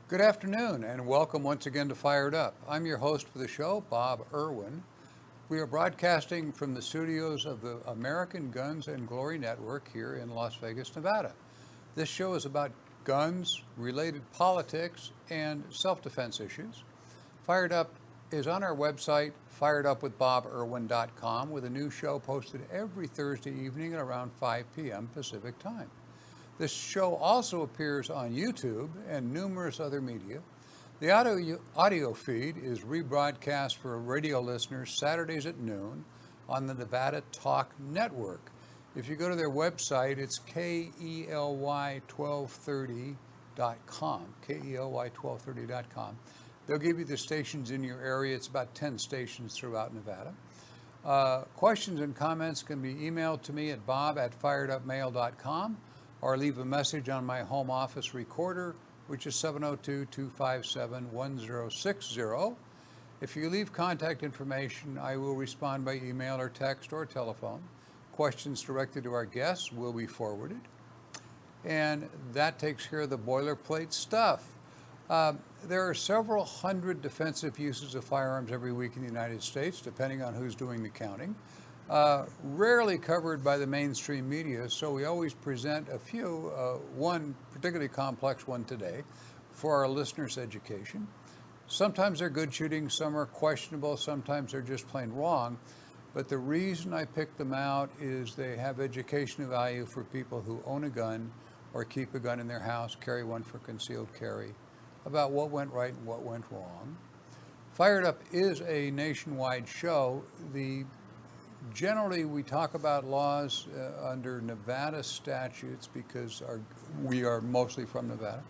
Good afternoon and welcome once again to Fired Up. I'm your host for the show, Bob Irwin. We are broadcasting from the studios of the American Guns and Glory Network here in Las Vegas, Nevada. This show is about guns, related politics, and self-defense issues. Fired Up is on our website, firedupwithbobirwin.com, with a new show posted every Thursday evening at around 5 p.m. Pacific Time. This show also appears on YouTube and numerous other media. The audio feed is rebroadcast for radio listeners Saturdays at noon on the Nevada Talk Network. If you go to their website, it's KELY1230.com, KELY1230.com. They'll give you the stations in your area. It's about 10 stations throughout Nevada. Questions and comments can be emailed to me at bob@firedupmail.com or leave a message on my home office recorder, which is 702-257-1060. If you leave contact information, I will respond by email or text or telephone. Questions directed to our guests will be forwarded. And that takes care of the boilerplate stuff. There are several hundred defensive uses of firearms every week in the United States, depending on who's doing the counting. Rarely covered by the mainstream media, so we always present a few, one particularly complex one today, for our listeners' education. Sometimes they're good shooting, some are questionable, sometimes they're just plain wrong, but the reason I pick them out is they have educational value for people who own a gun or keep a gun in their house, carry one for concealed carry, about what went right and what went wrong. Fired Up is a nationwide show. Generally, we talk about laws under Nevada statutes because we are mostly from Nevada.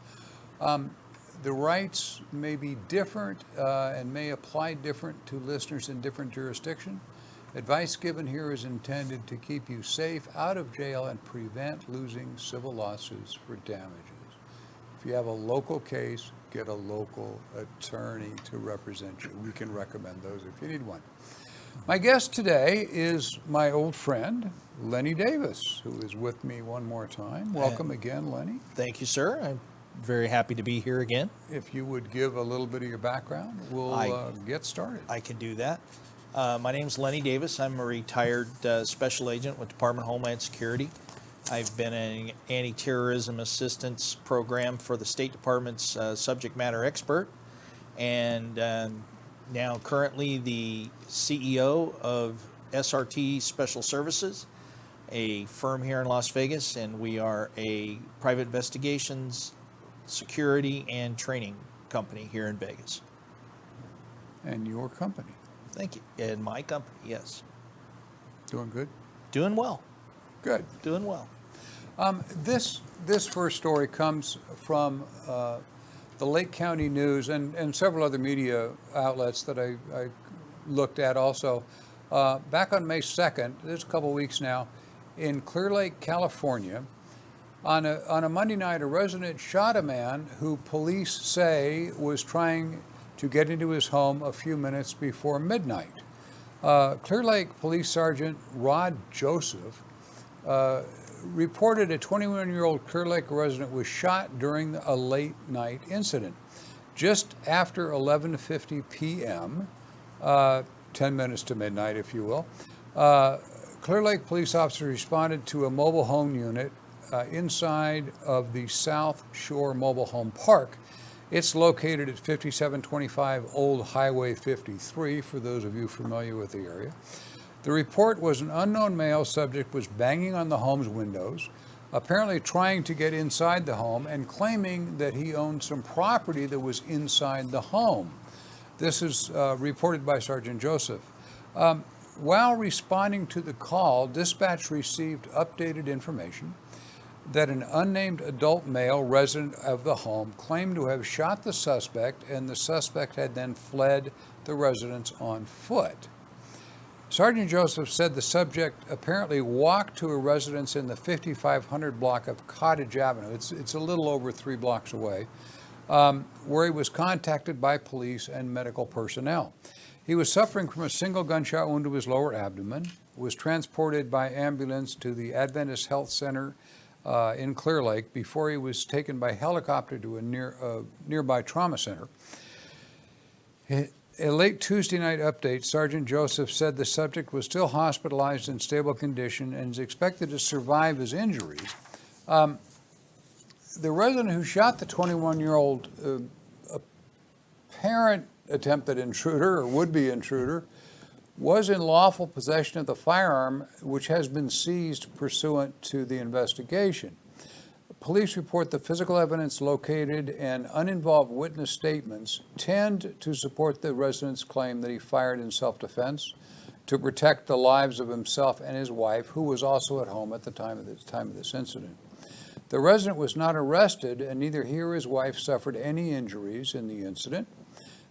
The rights may be different and may apply different to listeners in different jurisdictions. Advice given here is intended to keep you safe, out of jail, and prevent losing civil lawsuits for damages. If you have a local case, get a local attorney to represent you. We can recommend those if you need one. My guest today is my old friend, Lenny Davis, who is with me one more time. Welcome again, Lenny. Thank you, sir. I'm very happy to be here again. If you would give a little bit of your background, we'll get started. I can do that. My name is Lenny Davis. I'm a retired special agent with Department of Homeland Security. I've been an anti-terrorism assistance program for the State Department's subject matter expert, and now currently the CEO of SRT Special Services, a firm here in Las Vegas, and we are a private investigations, security, and training company here in Vegas. And your company? Thank you. And my company, yes. Doing good? Doing well. Good. Doing well. This first story comes from the Lake County News and several other media outlets that I looked at also. Back on May 2nd, this is a couple weeks now, in Clear Lake, California, on a Monday night, a resident shot a man who police say was trying to get into his home a few minutes before midnight. Clear Lake Police Sergeant Rod Joseph reported a 21-year-old Clear Lake resident was shot during a late night incident. Just after 11:50 p.m., 10 minutes to midnight, if you will, Clear Lake police officers responded to a mobile home unit inside of the South Shore Mobile Home Park. It's located at 5725 Old Highway 53, for those of you familiar with the area. The report was an unknown male subject was banging on the home's windows, apparently trying to get inside the home and claiming that he owned some property that was inside the home. This is reported by Sergeant Joseph. While responding to the call, dispatch received updated information that an unnamed adult male resident of the home claimed to have shot the suspect, and the suspect had then fled the residence on foot. Sergeant Joseph said the subject apparently walked to a residence in the 5500 block of Cottage Avenue. It's a little over 3 blocks away, where he was contacted by police and medical personnel. He was suffering from a single gunshot wound to his lower abdomen, was transported by ambulance to the Adventist Health Center in Clear Lake before he was taken by helicopter to a nearby trauma center. A late Tuesday night update, Sergeant Joseph said the subject was still hospitalized in stable condition and is expected to survive his injuries. The resident who shot the 21-year-old apparent attempted intruder or would-be intruder was in lawful possession of the firearm, which has been seized pursuant to the investigation. Police report the physical evidence located and uninvolved witness statements tend to support the resident's claim that he fired in self-defense to protect the lives of himself and his wife, who was also at home at the time of this incident. The resident was not arrested, and neither he or his wife suffered any injuries in the incident.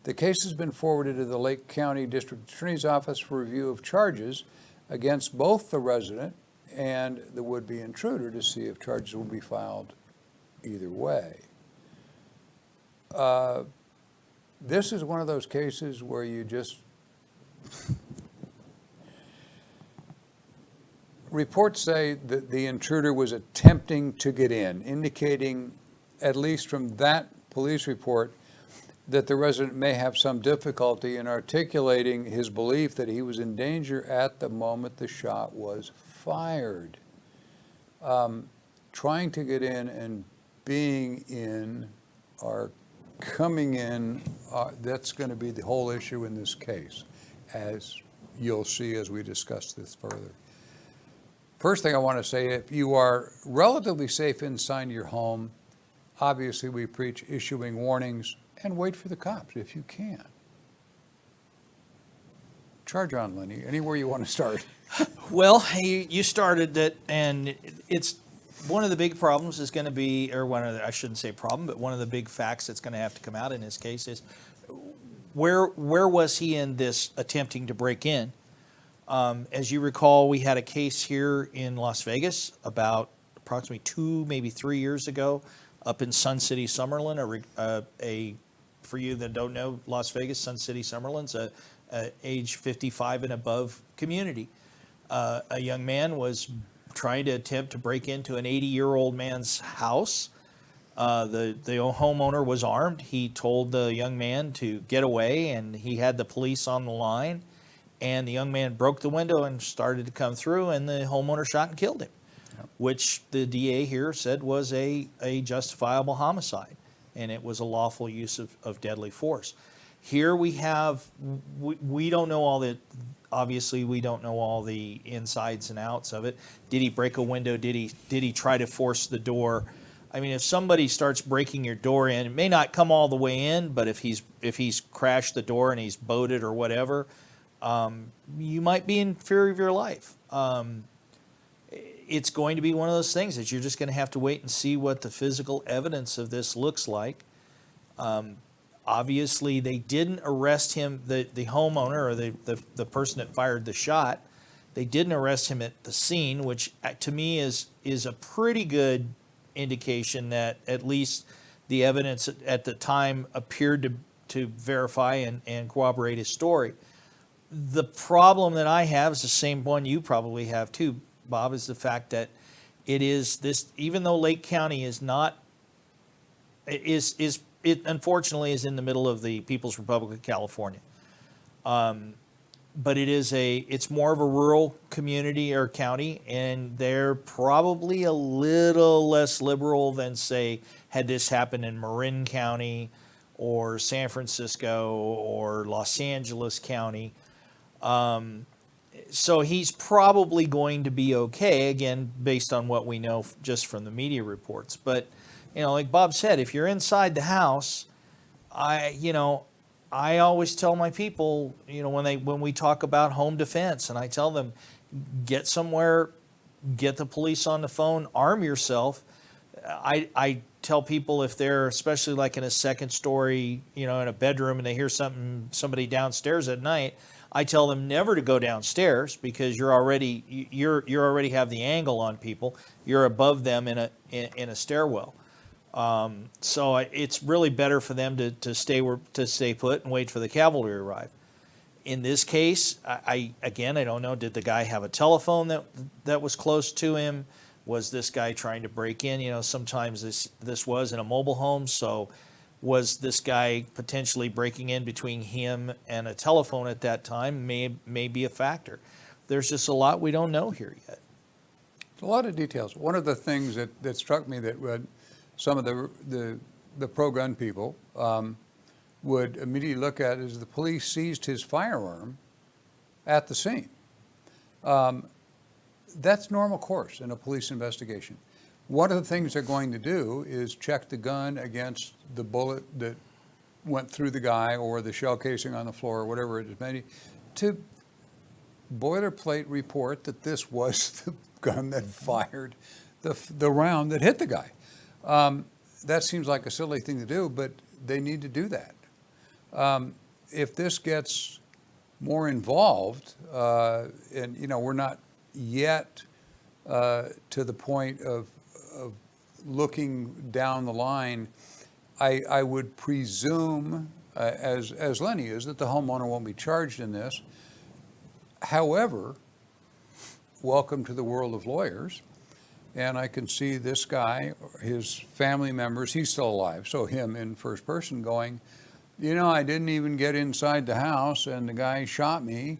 The case has been forwarded to the Lake County District Attorney's Office for review of charges against both the resident and the would-be intruder to see if charges will be filed either way. This is one of those cases where you just... Reports say that the intruder was attempting to get in, indicating, at least from that police report, that the resident may have some difficulty in articulating his belief that he was in danger at the moment the shot was fired. Trying to get in and being in or coming in, that's going to be the whole issue in this case, as you'll see as we discuss this further. First thing I want to say, if you are relatively safe inside your home, obviously we preach issuing warnings and wait for the cops if you can. Charge on, Lenny. Anywhere you want to start. Well, you started it, and it's one of the big problems is going to be, or one of the, I shouldn't say problem, but one of the big facts that's going to have to come out in this case is where was he in this attempting to break in? As you recall, we had a case here in Las Vegas about approximately 2, maybe 3 years ago, up in Sun City, Summerlin. For you that don't know Las Vegas, Sun City, Summerlin's a age 55 and above community. A young man was trying to attempt to break into an 80-year-old man's house. The homeowner was armed. He told the young man to get away, and he had the police on the line. And the young man broke the window and started to come through, and the homeowner shot and killed him, which the DA here said was a justifiable homicide, and it was a lawful use of deadly force. Here we have, we don't know all the, obviously we don't know all the insides and outs of it. Did he break a window? Did he try to force the door? I mean, if somebody starts breaking your door in, it may not come all the way in, but if he's crashed the door and he's bowed or whatever, you might be in fear of your life. It's going to be one of those things that you're just going to have to wait and see what the physical evidence of this looks like. Obviously, they didn't arrest him, the homeowner or the person that fired the shot. They didn't arrest him at the scene, which to me is a pretty good indication that at least the evidence at the time appeared to verify and corroborate his story. The problem that I have is the same one you probably have too, Bob, is the fact that it is this, even though Lake County is not, it unfortunately is in the middle of the People's Republic of California. But it's more of a rural community or county, and they're probably a little less liberal than, say, had this happened in Marin County or San Francisco or Los Angeles County. So he's probably going to be okay, again, based on what we know just from the media reports. But, like Bob said, if you're inside the house, I always tell my people, when we talk about home defense, and I tell them, get somewhere, get the police on the phone, arm yourself. I tell people if they're, especially like in a second story, in a bedroom, and they hear somebody downstairs at night, I tell them never to go downstairs because you already have the angle on people. You're above them in a stairwell. So it's really better for them to stay put and wait for the cavalry to arrive. In this case, I don't know. Did the guy have a telephone that was close to him? Was this guy trying to break in? You know, sometimes this was in a mobile home, so was this guy potentially breaking in between him and a telephone at that time? May be a factor. There's just a lot we don't know here yet. A lot of details. One of the things that struck me that some of the pro-gun people would immediately look at is the police seized his firearm at the scene. That's normal course in a police investigation. One of the things they're going to do is check the gun against the bullet that went through the guy or the shell casing on the floor or whatever it is, maybe to boilerplate report that this was the gun that fired the round that hit the guy. That seems like a silly thing to do, but they need to do that. If this gets more involved, and you know, we're not yet to the point of looking down the line, I would presume, as Lenny is, that the homeowner won't be charged in this. However, welcome to the world of lawyers. And I can see this guy, his family members, he's still alive, so him in first person going, you know, I didn't even get inside the house and the guy shot me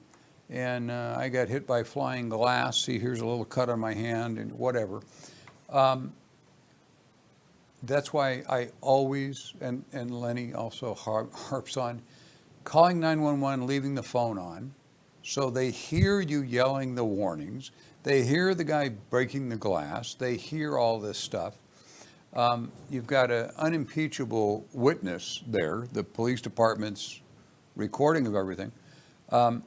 and I got hit by flying glass. See, here's a little cut on my hand and whatever. That's why I always, and Lenny also harps on, calling 911, leaving the phone on, so they hear you yelling the warnings. They hear the guy breaking the glass. They hear all this stuff. You've got an unimpeachable witness there, the police department's recording of everything. And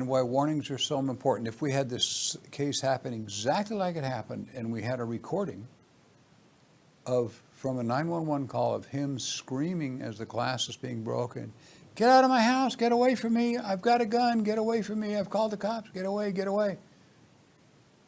why warnings are so important. If we had this case happen exactly like it happened and we had a recording from a 911 call of him screaming as the glass is being broken, get out of my house, get away from me, I've got a gun, get away from me, I've called the cops, get away, get away.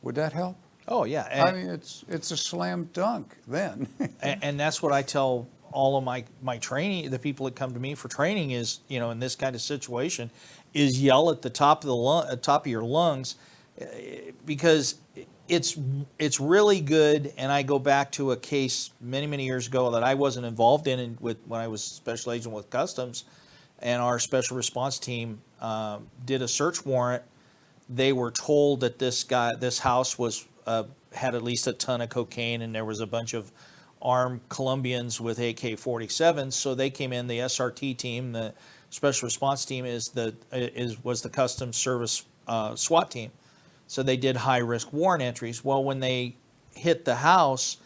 Would that help? Oh, yeah. I mean, it's a slam dunk then. And that's what I tell all of my training, the people that come to me for training is, you know, in this kind of situation, is yell at the top of your lungs, because it's really good. And I go back to a case many years ago that I wasn't involved in when I was special agent with Customs, and our special response team did a search warrant. They were told that this house was had at least a ton of cocaine, and there was a bunch of armed Colombians with AK-47s. So they came in. The SRT team, the special response team, was the Customs Service SWAT team. So they did high risk warrant entries. Well, when they hit the house,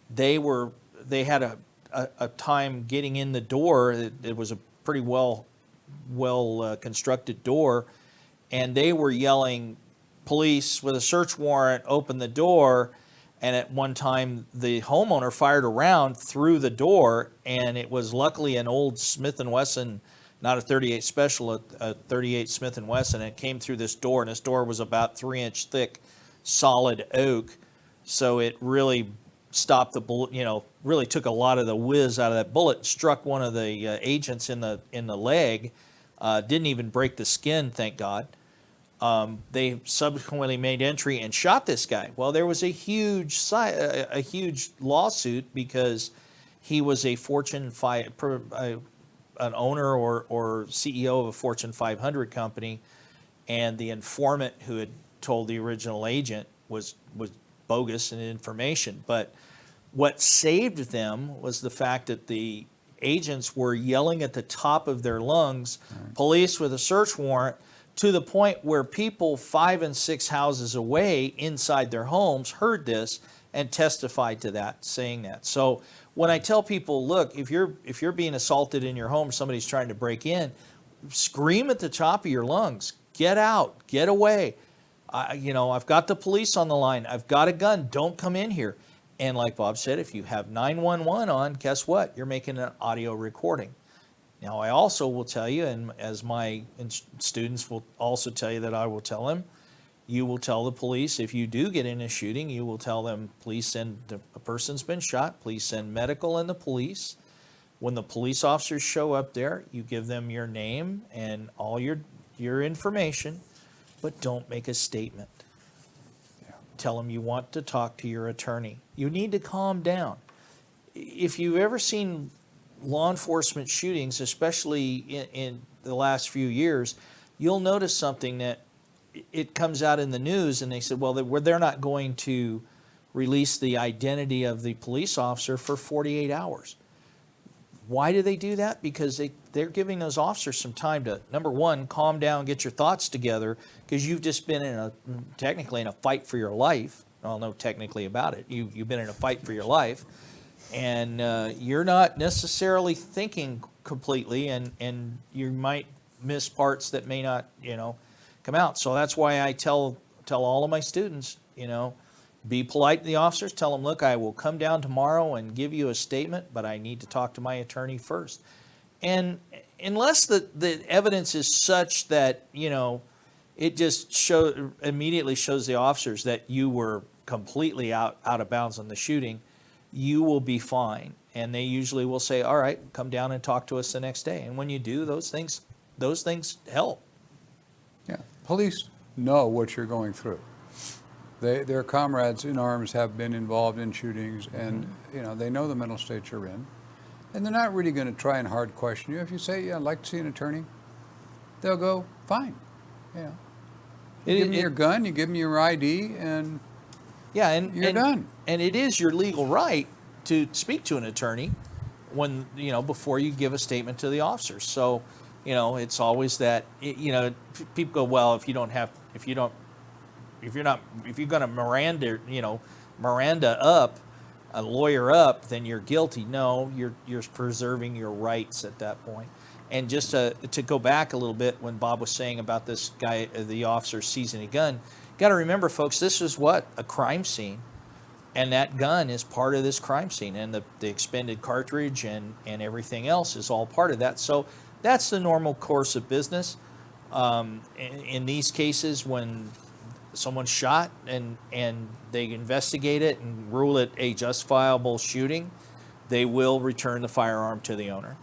they had a time getting in the door. It was a pretty well constructed door, and they were yelling, police with a search warrant, open the door. And at one time the homeowner fired a round through the door, and it was luckily an old Smith & Wesson, not a 38 Special, a 38 Smith & Wesson. It came through this door, and this door was about 3-inch thick solid oak, so it really stopped the bullet, you know, really took a lot of the whiz out of that bullet, struck one of the agents in the leg, didn't even break the skin, thank God. They subsequently made entry and shot this guy. Well, there was a huge lawsuit because he was a an owner or CEO of a Fortune 500 company, and the informant who had told the original agent was bogus in information. But what saved them was the fact that the agents were yelling at the top of their lungs, police with a search warrant, to the point where people 5 and 6 houses away inside their homes heard this and testified to that, saying that. So when I tell people, look, if you're being assaulted in your home, somebody's trying to break in, scream at the top of your lungs, get out, get away. I've got the police on the line. I've got a gun. Don't come in here. And like Bob said, if you have 911 on, guess what? You're making an audio recording. Now, I also will tell you, and as my students will also tell you that I will tell them, you will tell the police, if you do get in a shooting, you will tell them, please send, a person's been shot, please send medical and the police. When the police officers show up there, you give them your name and all your information, but don't make a statement. tell them you want to talk to your attorney. You need to calm down. If you've ever seen law enforcement shootings, especially in the last few years, you'll notice something that it comes out in the news and they said, well, they're not going to release the identity of the police officer for 48 hours. Why do they do that? Because they're giving those officers some time to, number one, calm down, get your thoughts together, because you've just been technically in a fight for your life. I'll know technically about it. You've been in a fight for your life, and you're not necessarily thinking completely, and you might miss parts that may not, come out. So that's why I tell all of my students, be polite to the officers. Tell them, look, I will come down tomorrow and give you a statement, but I need to talk to my attorney first. And unless the evidence is such that, it just immediately shows the officers that you were completely out of bounds on the shooting, you will be fine. And they usually will say, all right, come down and talk to us the next day. And when you do, those things help. Yeah, police know what you're going through. Their comrades in arms have been involved in shootings, and they know the mental state you're in, and they're not really going to try and hard question you. If you say, "Yeah, I'd like to see an attorney," they'll go, "Fine." You give me your gun, you give me your ID, and you're done. And it is your legal right to speak to an attorney when before you give a statement to the officers. So it's always that people go, well, if you're going to Miranda up, a lawyer up, then you're guilty. No, you're preserving your rights at that point. And just to go back a little bit, when Bob was saying about this guy, the officer seizing a gun, got to remember, folks, this is a crime scene, and that gun is part of this crime scene, and the expended cartridge and everything else is all part of that. So that's the normal course of business. In these cases, when someone's shot and they investigate it and rule it a justifiable shooting, they will return the firearm to the owner.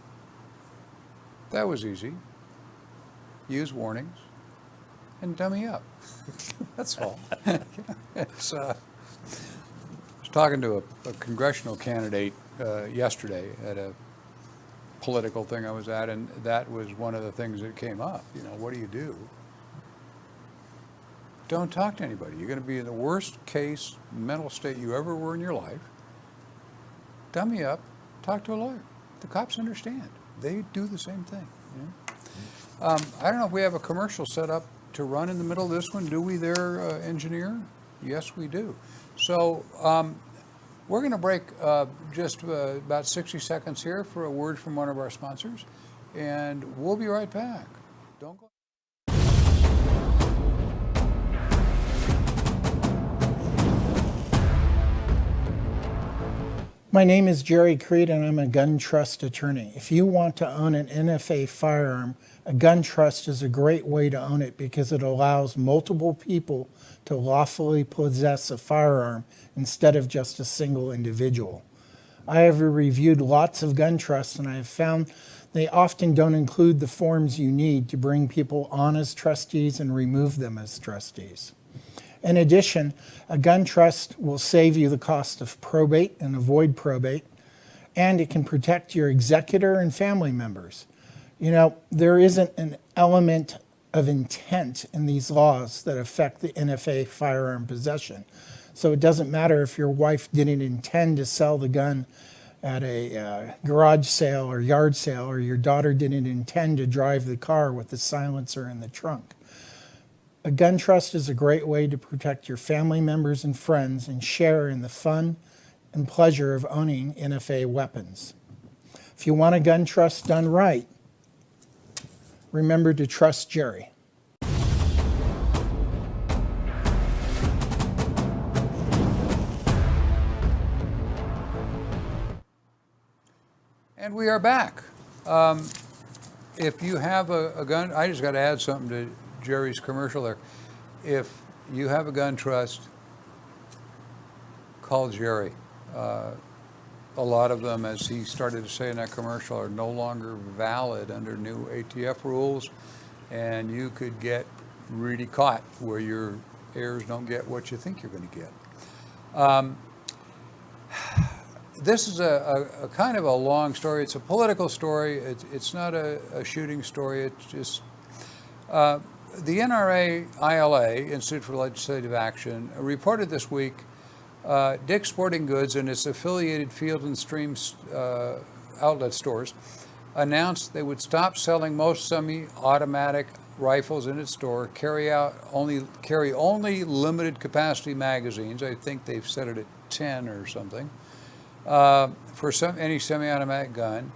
That was easy. Use warnings and dummy up. That's all. I was talking to a congressional candidate yesterday at a political thing I was at, and that was one of the things that came up. What do you do? Don't talk to anybody. You're going to be in the worst case mental state you ever were in your life. Dummy up, talk to a lawyer. The cops understand. They do the same thing. I don't know if we have a commercial set up to run in the middle of this one. Do we there, engineer? Yes, we do. So we're going to break just about 60 seconds here for a word from one of our sponsors, and we'll be right back. Don't go. My name is Jerry Creed, and I'm a gun trust attorney. If you want to own an NFA firearm, a gun trust is a great way to own it because it allows multiple people to lawfully possess a firearm instead of just a single individual. I have reviewed lots of gun trusts, and I have found they often don't include the forms you need to bring people on as trustees and remove them as trustees. In addition, a gun trust will save you the cost of probate and avoid probate, and it can protect your executor and family members. There isn't an element of intent in these laws that affect the NFA firearm possession. So it doesn't matter if your wife didn't intend to sell the gun at a garage sale or yard sale, or your daughter didn't intend to drive the car with the silencer in the trunk. A gun trust is a great way to protect your family members and friends and share in the fun and pleasure of owning NFA weapons. If you want a gun trust done right, remember to trust Jerry. And we are back. If you have a gun, I just got to add something to Jerry's commercial there. If you have a gun trust, call Jerry. A lot of them, as he started to say in that commercial, are no longer valid under new ATF rules, and you could get really caught where you're heirs don't get what you think you're going to get. This is a kind of a long story. It's a political story. It's not a shooting story. It's just the NRA-ILA, Institute for Legislative Action, reported this week Dick's Sporting Goods and its affiliated Field and Stream outlet stores announced they would stop selling most semi-automatic rifles in its store, carry only limited capacity magazines. I think they've set it at 10 or something. For any semi-automatic gun,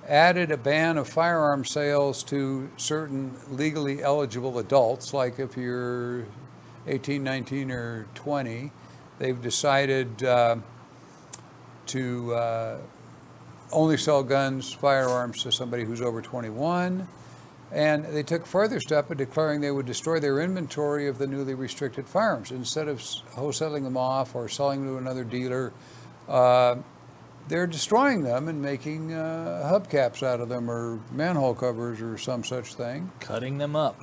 added a ban of firearm sales to certain legally eligible adults, like if you're 18, 19, or 20. They've decided to only sell guns, firearms to somebody who's over 21. And they took a further step in declaring they would destroy their inventory of the newly restricted firearms. Instead of wholesaling them off or selling them to another dealer, they're destroying them and making hubcaps out of them or manhole covers or some such thing. Cutting them up.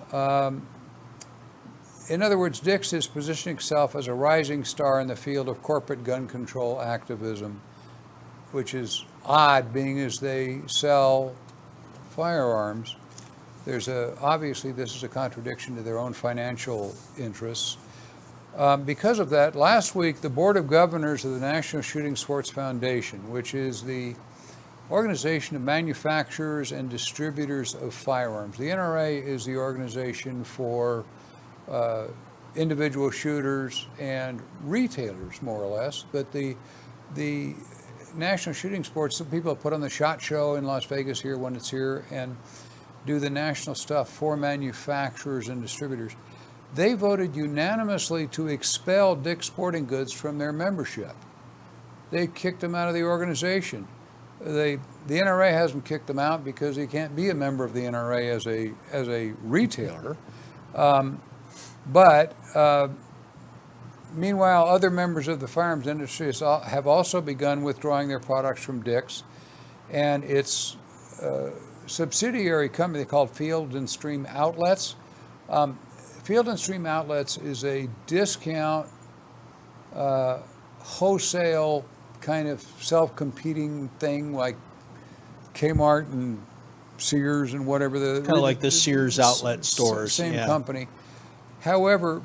In other words, Dick's is positioning itself as a rising star in the field of corporate gun control activism, which is odd, being as they sell firearms. Obviously this is a contradiction to their own financial interests. Because of that, last week the Board of Governors of the National Shooting Sports Foundation, which is the organization of manufacturers and distributors of firearms. The NRA is the organization for individual shooters and retailers, more or less, but the National Shooting Sports, the people that put on the SHOT Show in Las Vegas here when it's here and do the national stuff for manufacturers and distributors, they voted unanimously to expel Dick's Sporting Goods from their membership. They kicked them out of the organization. The NRA hasn't kicked them out because he can't be a member of the NRA as a retailer. But meanwhile, other members of the firearms industry have also begun withdrawing their products from Dick's, and its subsidiary company called Field and Stream Outlets. Field and Stream Outlets is a discount, wholesale kind of self-competing thing like Kmart and Sears and whatever. Kind of like the Sears outlet stores. Same company. However,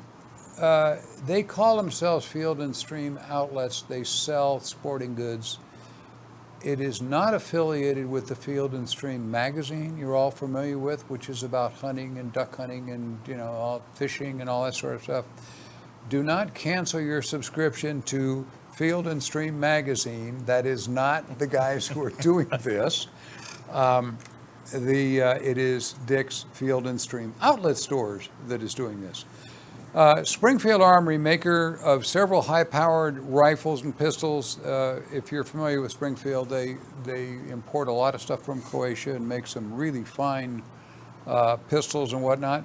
they call themselves Field and Stream Outlets. They sell sporting goods. It is not affiliated with the Field and Stream magazine you're all familiar with, which is about hunting and duck hunting and all fishing and all that sort of stuff. Do not cancel your subscription to Field and Stream magazine. That is not the guys who are doing this. It is Dick's Field and Stream outlet stores that is doing this. Springfield Armory, maker of several high-powered rifles and pistols. If you're familiar with Springfield, they import a lot of stuff from Croatia and make some really fine pistols and whatnot.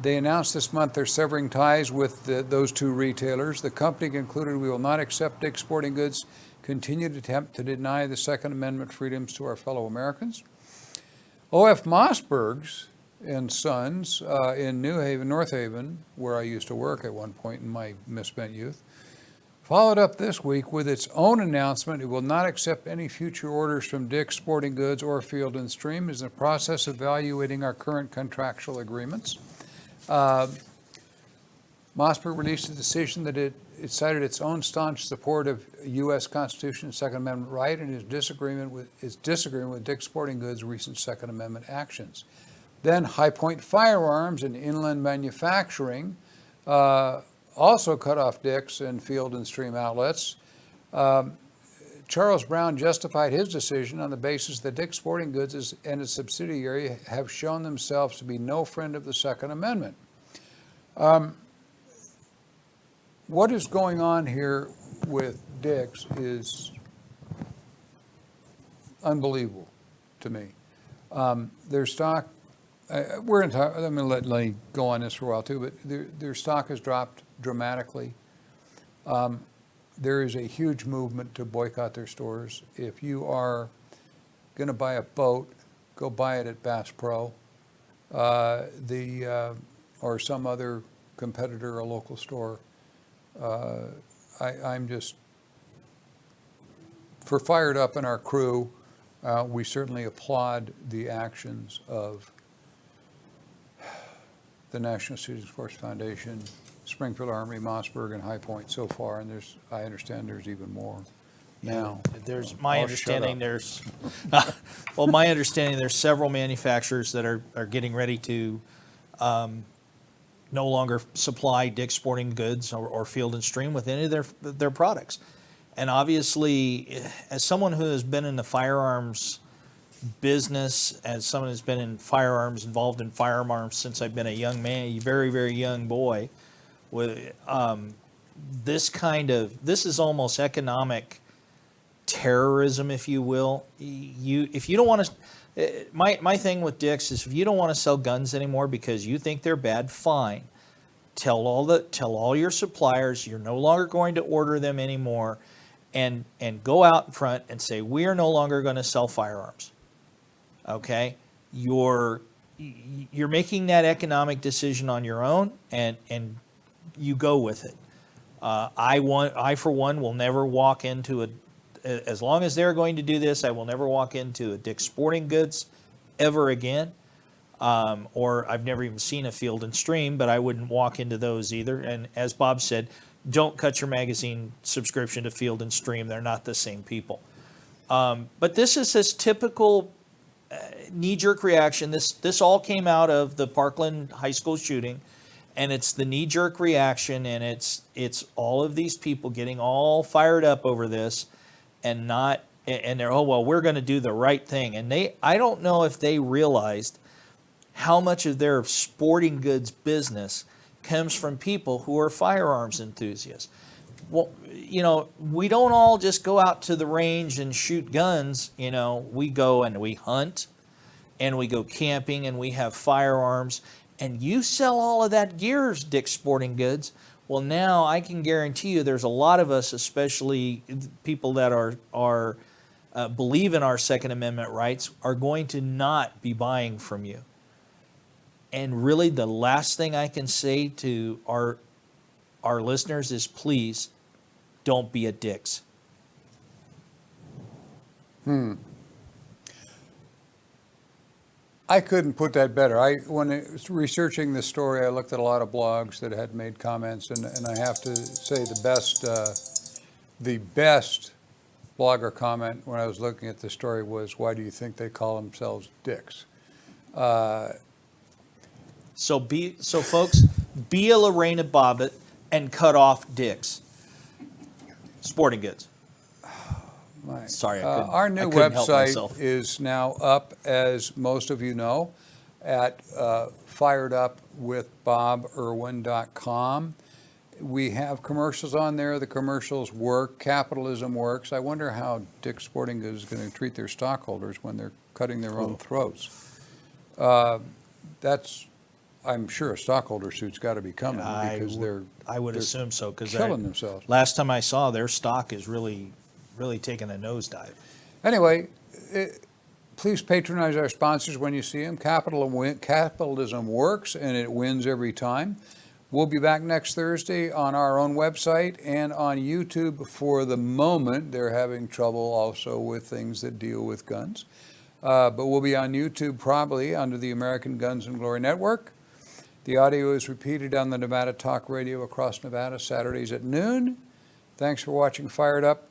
They announced this month they're severing ties with those two retailers. The company concluded, "We will not accept Dick's Sporting Goods' continued attempt to deny the Second Amendment freedoms to our fellow Americans." O.F. Mossberg's and Sons in New Haven, North Haven, where I used to work at one point in my misspent youth, followed up this week with its own announcement it will not accept any future orders from Dick's Sporting Goods or Field and Stream. Is in the process of evaluating our current contractual agreements. Mossberg released a decision that it cited its own staunch support of U.S. Constitution and Second Amendment right and its disagreement with Dick's Sporting Goods' recent Second Amendment actions. Then High Point Firearms and Inland Manufacturing also cut off Dick's and Field and Stream outlets. Charles Brown justified his decision on the basis that Dick's Sporting Goods and its subsidiary have shown themselves to be no friend of the Second Amendment. What is going on here with Dick's is unbelievable to me. Their stock, I'm going to let Lenny go on this for a while too, but their stock has dropped dramatically. There is a huge movement to boycott their stores. If you are going to buy a boat, go buy it at Bass Pro or some other competitor, a local store. I'm just, for Fired Up and our crew, we certainly applaud the actions of the National Student Sports Foundation, Springfield Armory, Mossberg, and High Point so far, and I understand there's even more now. There's my I'll understanding. shut There's well, my understanding there's several manufacturers that are getting ready to no longer supply Dick's Sporting Goods or Field and Stream with any of their products. And obviously, as someone who has been in the firearms business, as someone who's been in firearms, involved in firearms since I've been a young man, a very, very young boy, with this is almost economic terrorism, if you will. If you don't want to, my thing with Dick's is if you don't want to sell guns anymore because you think they're bad, fine. Tell all your suppliers you're no longer going to order them anymore, and go out in front and say we are no longer going to sell firearms. Okay, you're making that economic decision on your own, and you go with it. I for one will never walk into as long as they're going to do this, I will never walk into a Dick's Sporting Goods ever again. Or I've never even seen a Field and Stream, but I wouldn't walk into those either. And as Bob said, don't cut your magazine subscription to Field and Stream. They're not the same people. But this is this typical knee-jerk reaction. This all came out of the Parkland High School shooting, and it's the knee-jerk reaction, and it's all of these people getting all fired up over this, and they're, oh well, we're going to do the right thing. And I don't know if they realized how much of their sporting goods business comes from people who are firearms enthusiasts. Well, we don't all just go out to the range and shoot guns. We go and we hunt, and we go camping, and we have firearms. And you sell all of that gear, Dick's Sporting Goods. Well, now I can guarantee you there's a lot of us, especially people that are believe in our Second Amendment rights, are going to not be buying from you. And really, the last thing I can say to our listeners is, please don't be a Dick's. I couldn't put that better. When I was researching this story, I looked at a lot of blogs that had made comments, and I have to say the best blogger comment when I was looking at the story was, "Why do you think they call themselves Dick's?" So folks, be a Lorena Bobbitt and cut off Dick's Sporting Goods. Sorry, our new website is now up, as most of you know, at firedupwithboberwin.com. We have commercials on there. The commercials work. Capitalism works. I wonder how Dick's Sporting Goods is going to treat their stockholders when they're cutting their own throats. I'm sure a stockholder suit's got to be coming because I would assume so, because killing themselves. Last time I saw, their stock is really taking a nosedive. Anyway, please patronize our sponsors when you see them. Capitalism works, and it wins every time. We'll be back next Thursday on our own website and on YouTube. For the moment, they're having trouble also with things that deal with guns. But we'll be on YouTube probably under the American Guns and Glory Network. The audio is repeated on the Nevada Talk Radio across Nevada, Saturdays at noon. Thanks for watching Fired Up.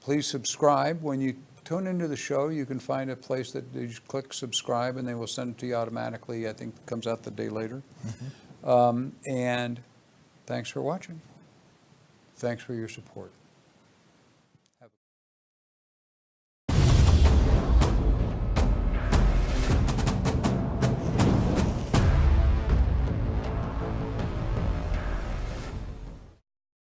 Please subscribe. When you tune into the show, you can find a place that you just click subscribe, and they will send it to you automatically. I think it comes out the day later. And thanks for watching. Thanks for your support.